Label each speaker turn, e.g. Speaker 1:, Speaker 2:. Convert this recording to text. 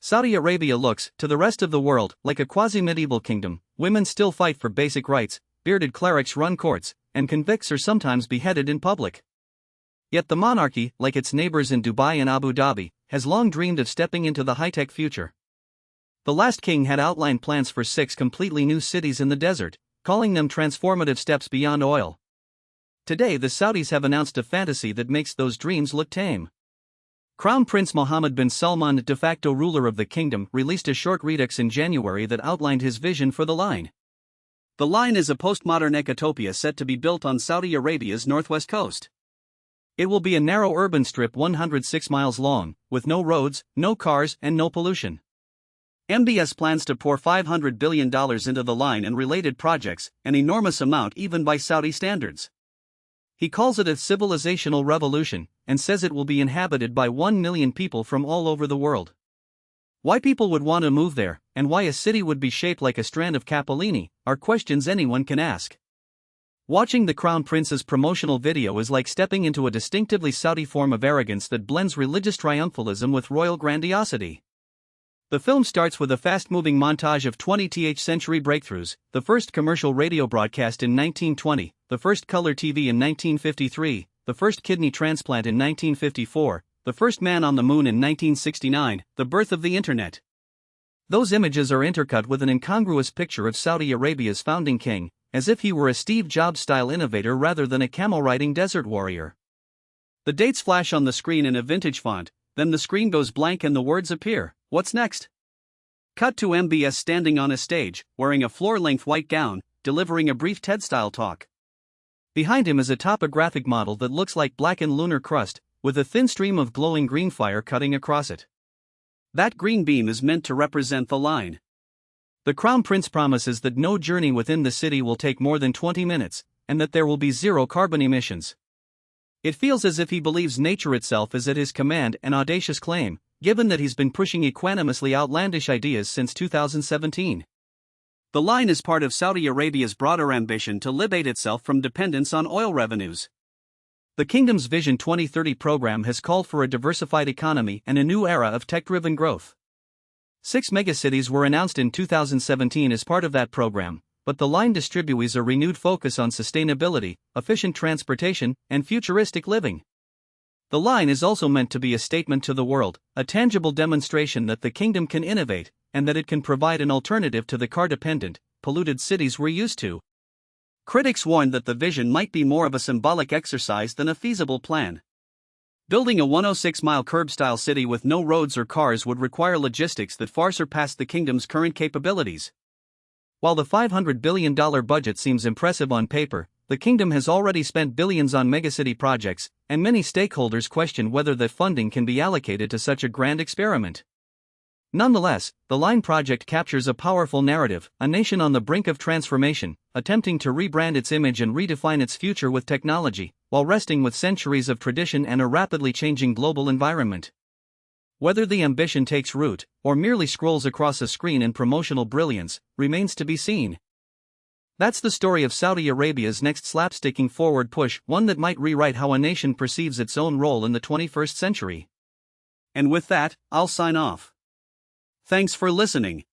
Speaker 1: Saudi Arabia looks, to the rest of the world, like a quasi-medieval kingdom. Women still fight for basic rights, bearded clerics run courts, and convicts are sometimes beheaded in public. Yet the monarchy, like its neighbors in Dubai and Abu Dhabi, has long dreamed of stepping into the high-tech future. The last king had outlined plans for 6 completely new cities in the desert, calling them transformative steps beyond oil. Today the Saudis have announced a fantasy that makes those dreams look tame. Crown Prince Mohammed bin Salman, de facto ruler of the kingdom, released a short redux in January that outlined his vision for the line. The line is a postmodern ecotopia set to be built on Saudi Arabia's northwest coast. It will be a narrow urban strip 106 miles long, with no roads, no cars, and no pollution. MBS plans to pour $500 billion into the line and related projects, an enormous amount even by Saudi standards. He calls it a civilizational revolution, and says it will be inhabited by 1 million people from all over the world. Why people would want to move there, and why a city would be shaped like a strand of capellini, are questions anyone can ask. Watching the Crown Prince's promotional video is like stepping into a distinctively Saudi form of arrogance that blends religious triumphalism with royal grandiosity. The film starts with a fast-moving montage of 20th century breakthroughs: the first commercial radio broadcast in 1920, the first color TV in 1953, the first kidney transplant in 1954, the first man on the moon in 1969, the birth of the internet. Those images are intercut with an incongruous picture of Saudi Arabia's founding king, as if he were a Steve Jobs-style innovator rather than a camel-riding desert warrior. The dates flash on the screen in a vintage font, then the screen goes blank and the words appear. What's next? Cut to MBS standing on a stage, wearing a floor-length white gown, delivering a brief TED-style talk. Behind him is a topographic model that looks like blackened lunar crust, with a thin stream of glowing green fire cutting across it. That green beam is meant to represent the line. The Crown Prince promises that no journey within the city will take more than 20 minutes, and that there will be zero carbon emissions. It feels as if he believes nature itself is at his command, an audacious claim, given that he's been pushing equanimously outlandish ideas since 2017. The line is part of Saudi Arabia's broader ambition to liberate itself from dependence on oil revenues. The kingdom's Vision 2030 program has called for a diversified economy and a new era of tech-driven growth. 6 megacities were announced in 2017 as part of that program, but the line distributes a renewed focus on sustainability, efficient transportation, and futuristic living. The line is also meant to be a statement to the world, a tangible demonstration that the kingdom can innovate, and that it can provide an alternative to the car-dependent, polluted cities we're used to. Critics warned that the vision might be more of a symbolic exercise than a feasible plan. Building a 106-mile curb-style city with no roads or cars would require logistics that far surpass the kingdom's current capabilities. While the $500 billion budget seems impressive on paper, the kingdom has already spent billions on megacity projects, and many stakeholders question whether that funding can be allocated to such a grand experiment. Nonetheless, the Line project captures a powerful narrative, a nation on the brink of transformation, attempting to rebrand its image and redefine its future with technology, while wrestling with centuries of tradition and a rapidly changing global environment. Whether the ambition takes root, or merely scrolls across a screen in promotional brilliance, remains to be seen. That's the story of Saudi Arabia's next slapsticking forward push, one that might rewrite how a nation perceives its own role in the 21st century. And with that, I'll sign off. Thanks for listening.